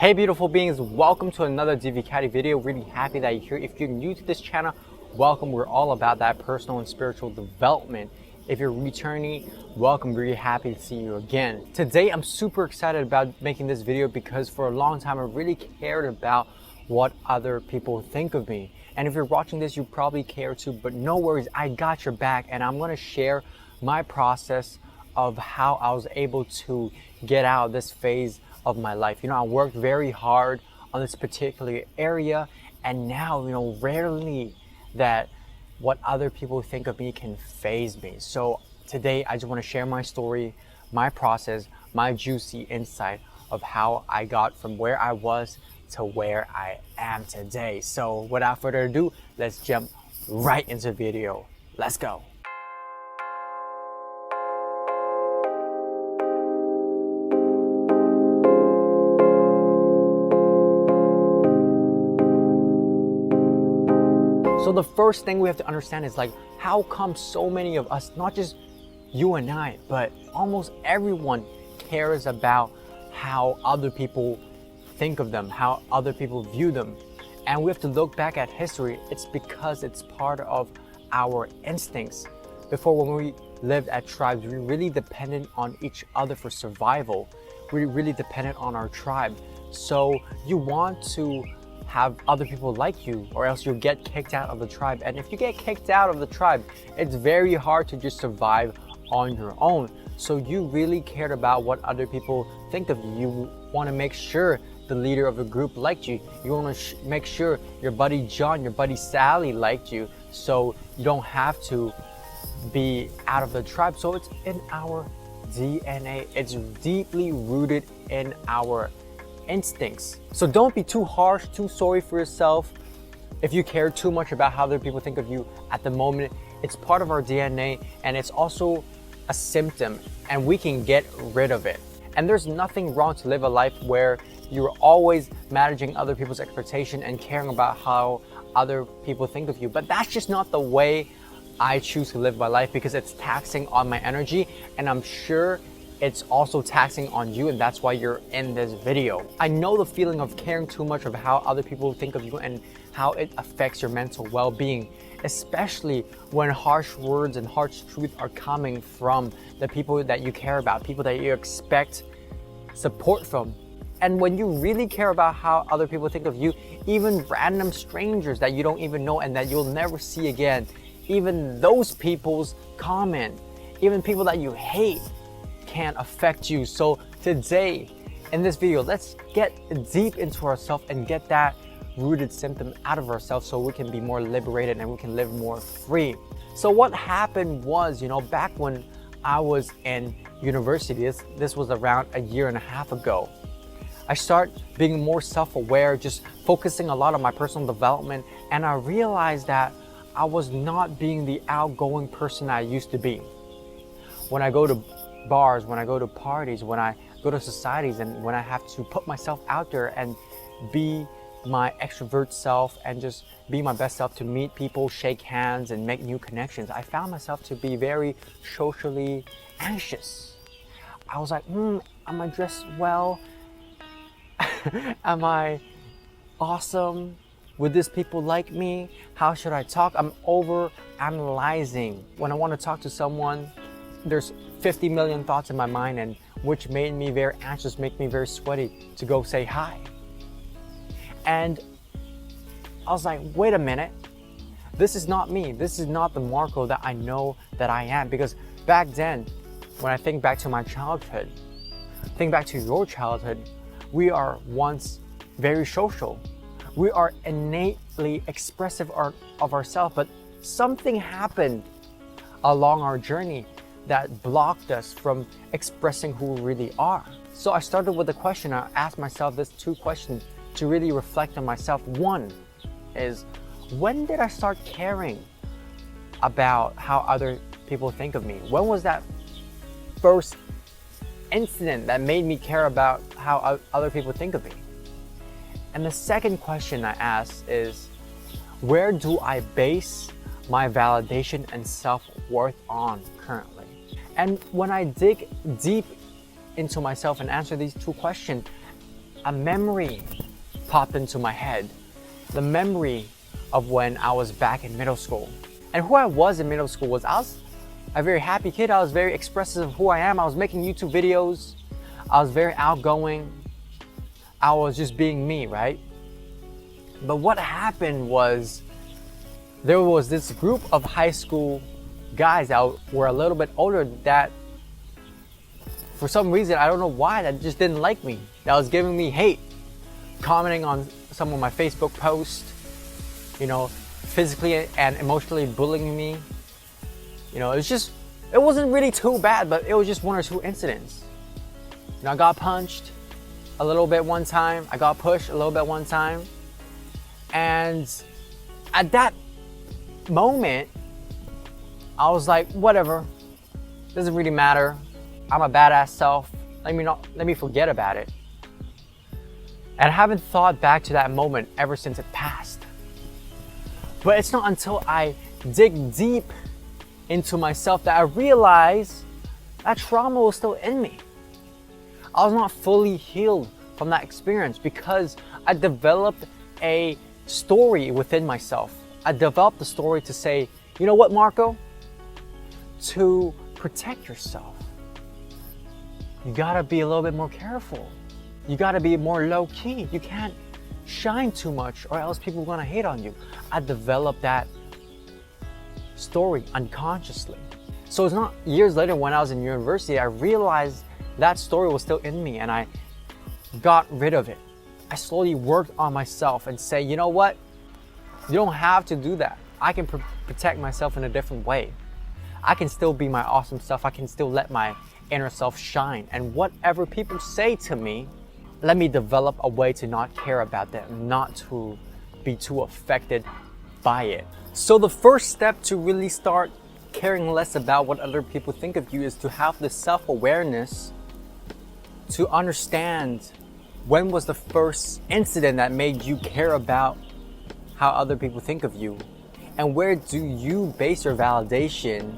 Hey beautiful beings, welcome to another Divicati video. Really happy that you're here. If you're new to this channel, welcome. We're all about that personal and spiritual development. If you're returning, welcome. Really happy to see you again. Today I'm super excited about making this video because for a long time I really cared about what other people think of me. And if you're watching this, you probably care too, but no worries, I got your back, and I'm gonna share my process of how I was able to get out of this phase of my life. I worked very hard on this particular area, and now, rarely that what other people think of me can faze me. So today I just want to share my story, my process, my juicy insight of how I got from where I was to where I am today. So without further ado, let's jump right into the video. Let's go. So the first thing we have to understand is how come so many of us, not just you and I, but almost everyone cares about how other people think of them, how other people view them. And we have to look back at history. It's because it's part of our instincts. Before, when we lived at tribes, we really depended on each other for survival. We really depended on our tribe. So you want to have other people like you, or else you'll get kicked out of the tribe. And if you get kicked out of the tribe, it's very hard to just survive on your own. So you really cared about what other people think of you. You want to make sure the leader of the group liked you. You want to make sure your buddy John, your buddy Sally liked you, so you don't have to be out of the tribe. So it's in our DNA. It's deeply rooted in our instincts. So don't be too harsh, too sorry for yourself if you care too much about how other people think of you at the moment. It's part of our DNA, and it's also a symptom, and we can get rid of it. And there's nothing wrong to live a life where you're always managing other people's expectation and caring about how other people think of you. But that's just not the way I choose to live my life, because it's taxing on my energy, and I'm sure it's also taxing on you, and that's why you're in this video. I know the feeling of caring too much of how other people think of you and how it affects your mental well-being, especially when harsh words and harsh truth are coming from the people that you care about, people that you expect support from. And when you really care about how other people think of you, even random strangers that you don't even know and that you'll never see again, even those people's comment, even people that you hate, can affect you. So today in this video, let's get deep into ourselves and get that rooted symptom out of ourselves so we can be more liberated and we can live more free. So what happened was, back when I was in university, this was around a year and a half ago, I started being more self-aware, just focusing a lot on my personal development, and I realized that I was not being the outgoing person I used to be. When I go to bars, when I go to parties, when I go to societies, and when I have to put myself out there and be my extrovert self and just be my best self to meet people, shake hands, and make new connections, I found myself to be very socially anxious. I was like, am I dressed well? Am I awesome? Would these people like me? How should I talk? I'm over analyzing. When I want to talk to someone, there's 50 million thoughts in my mind, and which made me very anxious, make me very sweaty to go say hi. And I was like, wait a minute, this is not me. This is not the Marco that I know that I am. Because back then, when I think back to my childhood, think back to your childhood, we are once very social. We are innately expressive of ourselves, but something happened along our journey that blocked us from expressing who we really are. So I started with a question. I asked myself these two questions to really reflect on myself. One is, when did I start caring about how other people think of me? When was that first incident that made me care about how other people think of me? And the second question I asked is, where do I base my validation and self-worth on currently? And when I dig deep into myself and answer these two questions, a memory popped into my head. The memory of when I was back in middle school. And who I was in middle school was I was a very happy kid. I was very expressive of who I am. I was making YouTube videos. I was very outgoing. I was just being me, right? But what happened was there was this group of high school guys that were a little bit older that for some reason, I don't know why, that just didn't like me. That was giving me hate, commenting on some of my Facebook posts, you know, physically and emotionally bullying me. You know, it wasn't really too bad, but it was just one or two incidents. You know, I got punched a little bit one time. I got pushed a little bit one time. And at that moment, I was like, whatever, doesn't really matter. I'm a badass self. Let me forget about it. And I haven't thought back to that moment ever since it passed. But it's not until I dig deep into myself that I realize that trauma was still in me. I was not fully healed from that experience because I developed a story within myself. I developed a story to say, you know what, Marco? To protect yourself, you gotta be a little bit more careful. You gotta be more low key. You can't shine too much or else people are gonna hate on you. I developed that story unconsciously. So it's not years later when I was in university, I realized that story was still in me and I got rid of it. I slowly worked on myself and say, you know what? You don't have to do that. I can protect myself in a different way. I can still be my awesome self. I can still let my inner self shine. And whatever people say to me, let me develop a way to not care about them, not to be too affected by it. So the first step to really start caring less about what other people think of you is to have the self-awareness to understand when was the first incident that made you care about how other people think of you, and where do you base your validation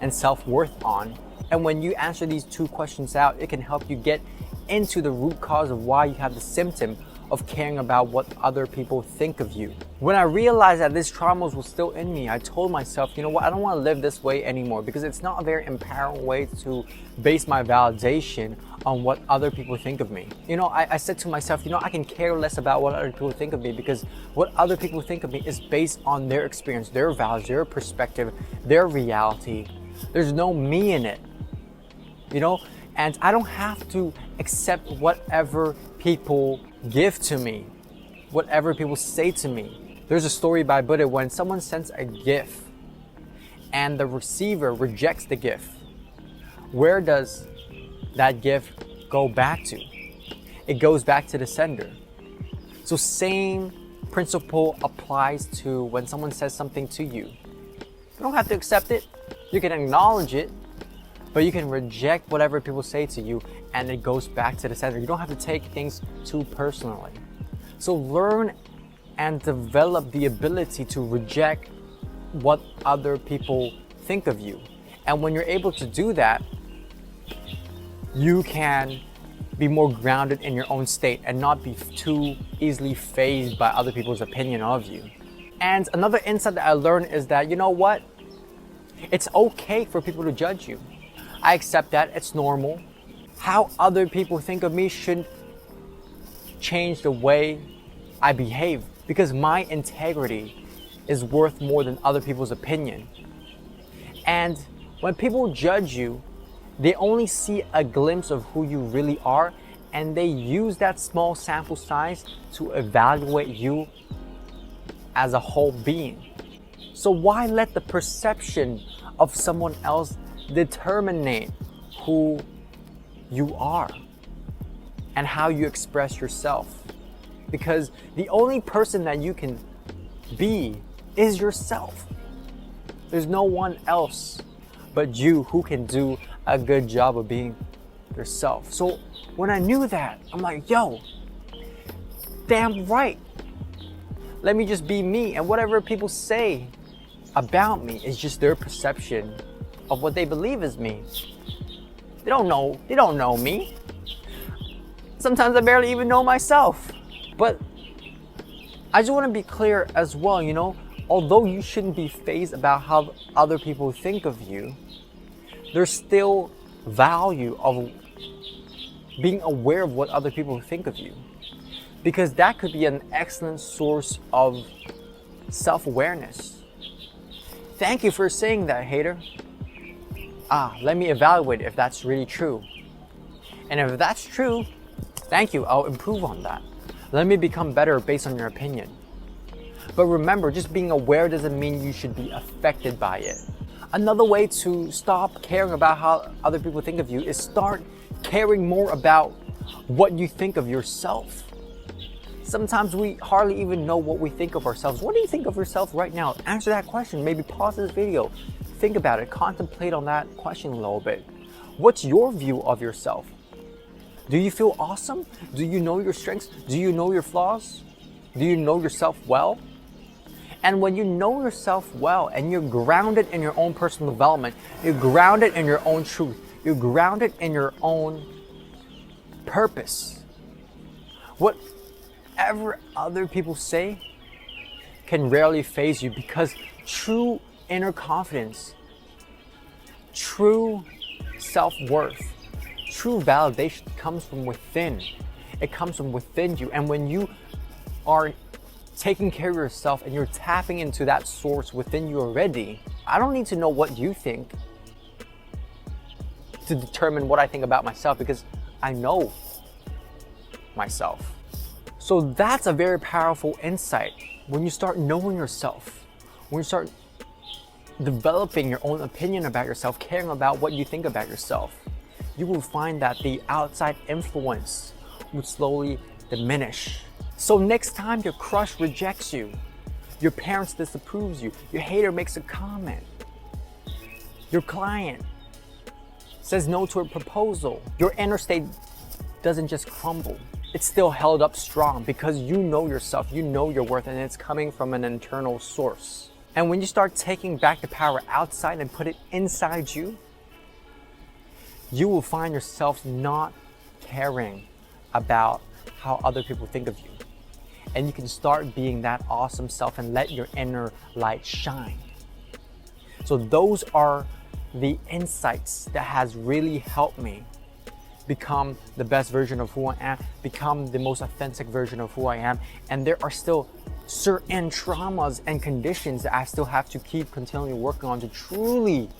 and self-worth on. And when you answer these two questions out, it can help you get into the root cause of why you have the symptom of caring about what other people think of you. When I realized that this trauma was still in me, I told myself, you know what, I don't want to live this way anymore because it's not a very empowering way to base my validation on what other people think of me. You know, I said to myself, you know, I can care less about what other people think of me because what other people think of me is based on their experience, their values, their perspective, their reality. There's no me in it, you know? And I don't have to accept whatever people give to me, whatever people say to me. There's a story by Buddha when someone sends a gift and the receiver rejects the gift. Where does that gift go back to? It goes back to the sender. So same principle applies to when someone says something to you. You don't have to accept it. You can acknowledge it, but you can reject whatever people say to you and it goes back to the sender. You don't have to take things too personally. So learn and develop the ability to reject what other people think of you. And when you're able to do that, you can be more grounded in your own state and not be too easily fazed by other people's opinion of you. And another insight that I learned is that, you know what? It's okay for people to judge you. I accept that, it's normal. How other people think of me shouldn't change the way I behave because my integrity is worth more than other people's opinion. And when people judge you, they only see a glimpse of who you really are and they use that small sample size to evaluate you as a whole being. So why let the perception of someone else determine who you are and how you express yourself? Because the only person that you can be is yourself. There's no one else but you who can do a good job of being yourself. So when I knew that, I'm like, yo, damn right. Let me just be me, and whatever people say about me is just their perception of what they believe is me. They don't know me. Sometimes I barely even know myself. But I just want to be clear as well, you know, although you shouldn't be fazed about how other people think of you, there's still value of being aware of what other people think of you. Because that could be an excellent source of self-awareness. Thank you for saying that, hater. Let me evaluate if that's really true. And if that's true, thank you, I'll improve on that. Let me become better based on your opinion. But remember, just being aware doesn't mean you should be affected by it. Another way to stop caring about how other people think of you is start caring more about what you think of yourself. Sometimes we hardly even know what we think of ourselves. What do you think of yourself right now? Answer that question. Maybe pause this video. Think about it. Contemplate on that question a little bit. What's your view of yourself? Do you feel awesome? Do you know your strengths? Do you know your flaws? Do you know yourself well? And when you know yourself well and you're grounded in your own personal development, you're grounded in your own truth, you're grounded in your own purpose, whatever other people say can rarely faze you, because true inner confidence, true self-worth, true validation comes from within. It comes from within you. And when you are taking care of yourself and you're tapping into that source within you already, I don't need to know what you think to determine what I think about myself, because I know myself. So that's a very powerful insight. When you start knowing yourself, when you start developing your own opinion about yourself, caring about what you think about yourself, you will find that the outside influence would slowly diminish. So next time your crush rejects you, your parents disapproves you, your hater makes a comment, your client says no to a proposal, your inner state doesn't just crumble. It's still held up strong because you know yourself, you know your worth, and it's coming from an internal source. And when you start taking back the power outside and put it inside you, you will find yourself not caring about how other people think of you. And you can start being that awesome self and let your inner light shine. So those are the insights that has really helped me become the best version of who I am, become the most authentic version of who I am. And there are still certain traumas and conditions that I still have to keep continually working on to truly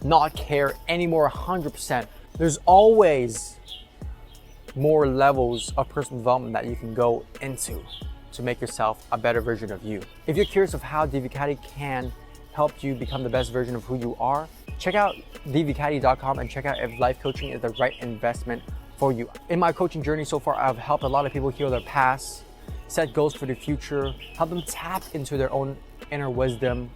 not care anymore 100%. There's always more levels of personal development that you can go into to make yourself a better version of you. If you're curious of how Divicati can help you become the best version of who you are, check out divicati.com and check out if life coaching is the right investment for you. In my coaching journey so far, I've helped a lot of people heal their past, set goals for the future, help them tap into their own inner wisdom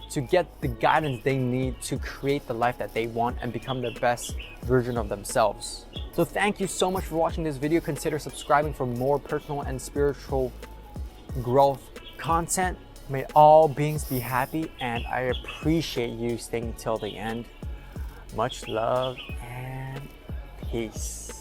to get the guidance they need to create the life that they want and become their best version of themselves. So thank you so much for watching this video. Consider subscribing for more personal and spiritual growth content. May all beings be happy, and I appreciate you staying till the end. Much love and peace.